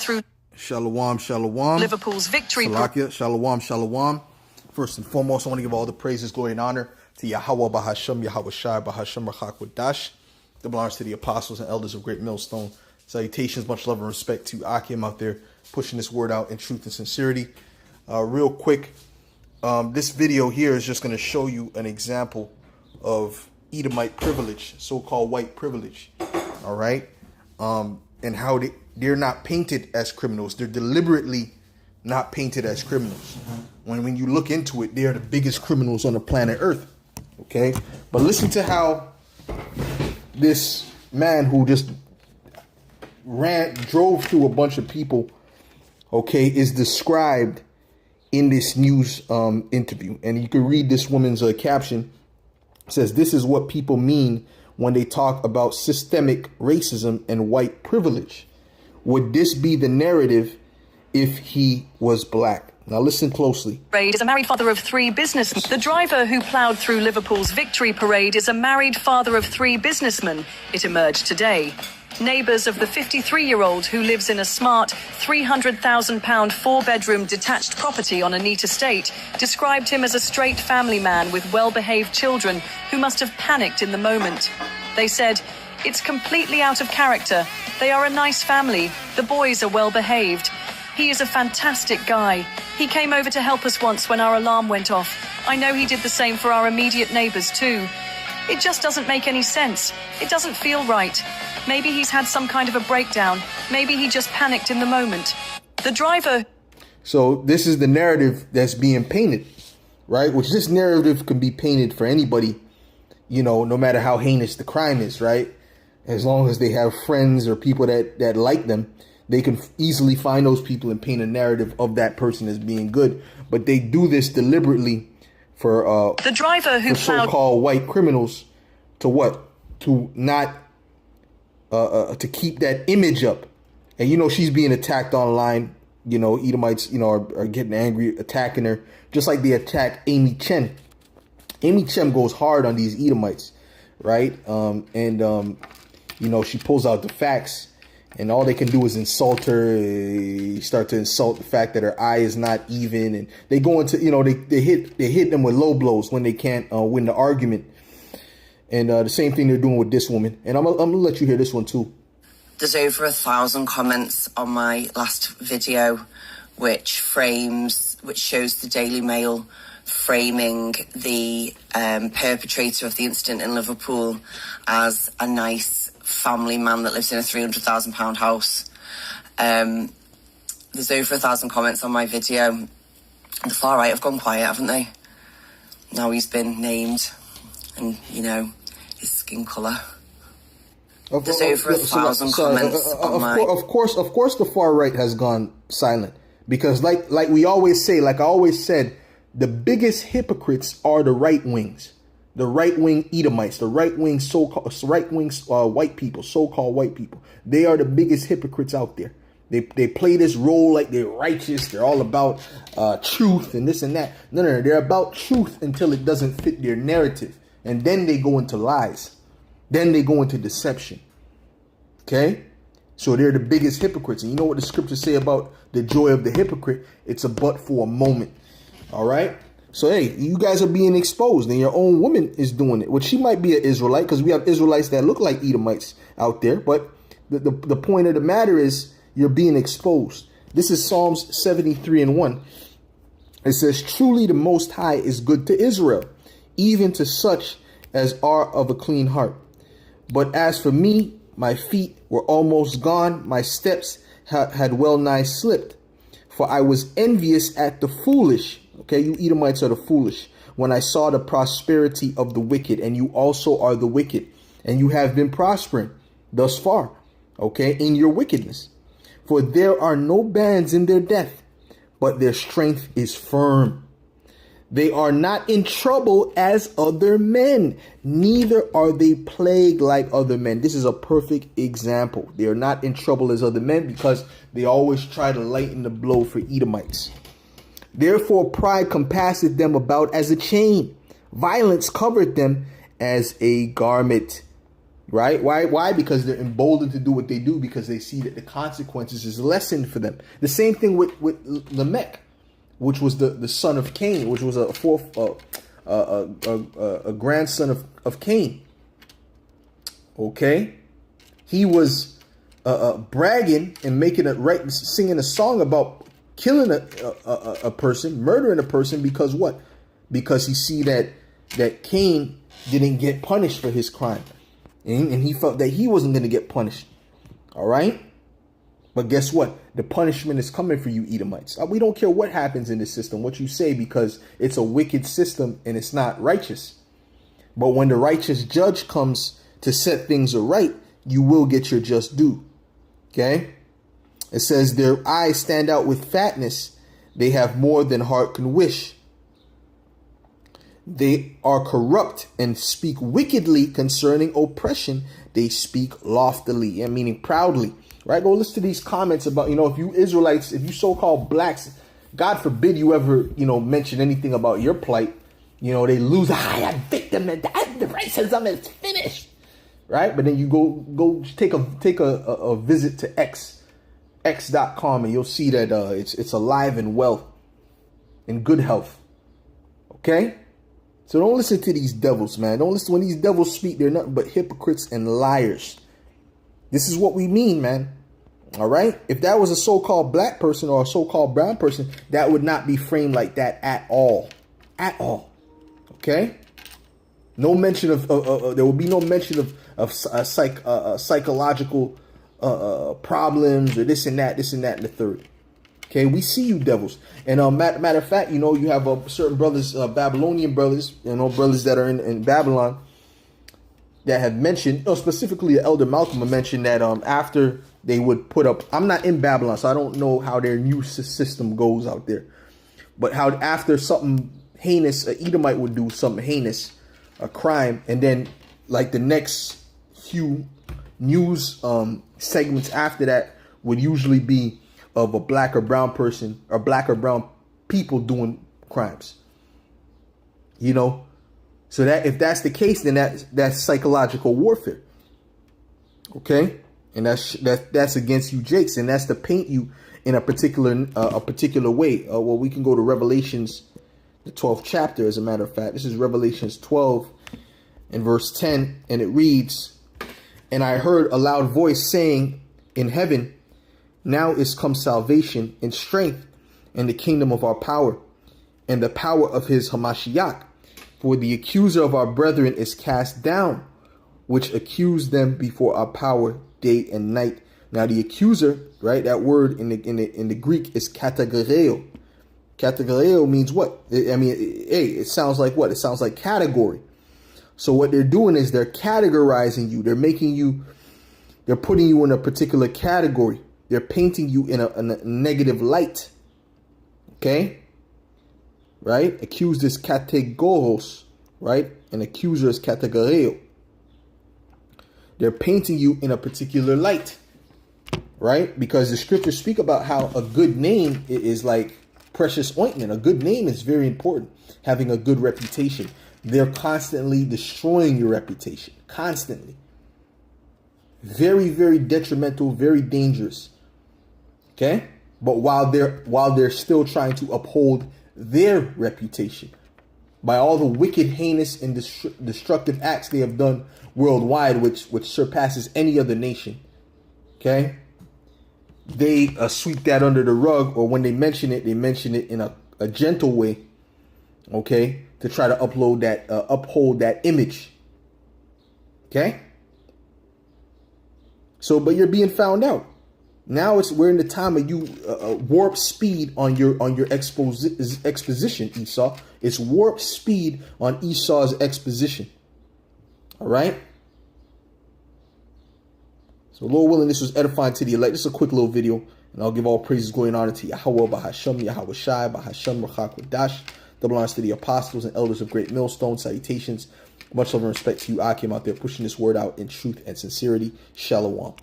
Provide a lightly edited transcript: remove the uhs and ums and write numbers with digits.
through Shalom, shalom. Liverpool's victory. Salakia, shalom, shalom. First and foremost, I want to give all the praises, glory, and honor to Yahweh Bahasham, Yahweh Shai, Bahasham Rachakwadash. That belongs to the apostles and elders of Great Millstone. Salutations, much love and respect to Akim out there pushing this word out in truth and sincerity. Real quick, this video here is just going to show you an example of Edomite privilege, so-called white privilege. All right. And how they're not painted as criminals. They're deliberately not painted as criminals. When you look into it, they're the biggest criminals on the planet Earth. Okay. But listen to how this man who just drove through a bunch of people, okay, is described in this news interview. And you can read this woman's caption. It says, "This is what people mean when they talk about systemic racism and white privilege. Would this be the narrative if he was black?" Now listen closely. Is a married father of 3 businessmen. The driver who ploughed through Liverpool's victory parade is a married father of 3 businessmen. It emerged today. Neighbours of the 53-year-old who lives in a smart £300,000 4-bedroom detached property on a neat estate described him as a straight family man with well-behaved children who must have panicked in the moment. They said, "It's completely out of character. They are a nice family. The boys are well-behaved. He is a fantastic guy. He came over to help us once when our alarm went off. I know he did the same for our immediate neighbours too. It just doesn't make any sense. It doesn't feel right. Maybe he's had some kind of a breakdown. Maybe he just panicked in the moment." The driver... So this is the narrative that's being painted, right? Which this narrative can be painted for anybody, you know, no matter how heinous the crime is, right? As long as they have friends or people that like them, they can easily find those people and paint a narrative of that person as being good. But they do this deliberately for the driver who so-called white criminals to what? To not to keep that image up. And you know, she's being attacked online. You know, Edomites, you know, are getting angry, attacking her, just like they attack Amy Chen. Amy Chen goes hard on these Edomites, right? You know, she pulls out the facts, and all they can do is insult her. Start to insult the fact that her eye is not even, and they go into, you know, they hit them with low blows when they can't win the argument. And the same thing they're doing with this woman. And I'm gonna let you hear this one too. There's over 1,000 comments on my last video, which shows the Daily Mail framing the perpetrator of the incident in Liverpool as a nice family man that lives in a £300,000 house. There's over 1,000 comments on my video. The far right have gone quiet, haven't they? Now he's been named, and you know, his skin colour. There's over 1,000 comments on my... Of course, the far right has gone silent, because like we always say, like I always said, the biggest hypocrites are the right wings, the right wing Edomites, the right wing white people, so-called white people. They are the biggest hypocrites out there. They play this role like they're righteous. They're all about truth and this and that. No. They're about truth until it doesn't fit their narrative. And then they go into lies. Then they go into deception. Okay? So they're the biggest hypocrites. And you know what the scriptures say about the joy of the hypocrite? It's a but for a moment. All right? So, hey, you guys are being exposed. And your own woman is doing it. Well, she might be an Israelite, because we have Israelites that look like Edomites out there. But the point of the matter is you're being exposed. This is Psalms 73:1. It says, "Truly the Most High is good to Israel, even to such as are of a clean heart. But as for me, my feet were almost gone. My steps had well nigh slipped. For I was envious at the foolish." Okay, you Edomites are the foolish. "When I saw the prosperity of the wicked, and you also are the wicked, and you have been prospering thus far, okay, in your wickedness. For there are no bands in their death, but their strength is firm. They are not in trouble as other men, neither are they plagued like other men." This is a perfect example. They are not in trouble as other men because they always try to lighten the blow for Edomites. "Therefore pride compasseth them about as a chain. Violence covered them as a garment. right? Why? Because they're emboldened to do what they do because they see that the consequences is lessened for them. The same thing with Lamech, which was the son of Cain, which was a grandson of Cain. Okay, he was bragging and singing a song about killing a person, murdering a person, because what? Because he see that Cain didn't get punished for his crime, and he felt that he wasn't going to get punished. All right, but guess what? The punishment is coming for you, Edomites. We don't care what happens in this system, what you say, because it's a wicked system and it's not righteous. But when the righteous judge comes to set things aright, you will get your just due. Okay? It says their eyes stand out with fatness. They have more than heart can wish. They are corrupt and speak wickedly concerning oppression. They speak loftily, and meaning proudly. Right? Go listen to these comments about, if you Israelites, if you so-called blacks, God forbid you ever, mention anything about your plight. They lose. I am victim and the racism is finished. Right? But then you go take a visit to x.com, and you'll see that it's alive and well, in good health. Okay? So don't listen to these devils, man. Don't listen when these devils speak. They're nothing but hypocrites and liars. This is what we mean, man. All right? If that was a so-called black person or a so-called brown person, that would not be framed like that at all. At all. Okay? No mention of there will be no mention of psychological problems or this and that, and the third. Okay, we see you devils. And matter of fact, you have certain brothers, Babylonian brothers, brothers that are in Babylon that have mentioned, specifically the Elder Malcolm mentioned that after they would put up, I'm not in Babylon, so I don't know how their new system goes out there. But how after something heinous, an Edomite would do something heinous, a crime, and then like the next few news segments after that would usually be of a black or brown person or black or brown people doing crimes. So that if that's the case, then that's psychological warfare. Okay, and that's against you, Jakes, and that's to paint you in a particular way. Well, we can go to Revelations, the 12th chapter. As a matter of fact, this is Revelations 12 and verse 10, and it reads, "And I heard a loud voice saying in heaven, now is come salvation and strength and the kingdom of our power and the power of his Hamashiach. For the accuser of our brethren is cast down, which accused them before our power day and night." Now the accuser, right? That word in the Greek is kategoreo. Kategoreo means what? It sounds like what? It sounds like category. So what they're doing is they're categorizing you. They're putting you in a particular category. They're painting you in a negative light. Okay? Right? Accused is kategoros, right? And accuser is kategoreo. They're painting you in a particular light, right? Because the scriptures speak about how a good name is like precious ointment. A good name is very important. Having a good reputation. They're constantly destroying your reputation. Constantly. Very, very detrimental, very dangerous. Okay? But while they're still trying to uphold their reputation by all the wicked, heinous, and destructive acts they have done worldwide, which surpasses any other nation. Okay? They sweep that under the rug, or when they mention it in a gentle way. Okay? To try to uphold that image. Okay? So, but you're being found out. Now we're in the time of you warp speed on your exposition, Esau. It's warp speed on Esau's exposition. All right. So, Lord willing, this was edifying to the elect. This is a quick little video, and I'll give all praises, glory, and honor to Yahweh, Bahasham, Yahweh Shai, Bahasham, Rachak, Wadash. Double honors to the apostles and elders of Great Millstone. Salutations. Much love and respect to you, Akim, out there pushing this word out in truth and sincerity. Shalom.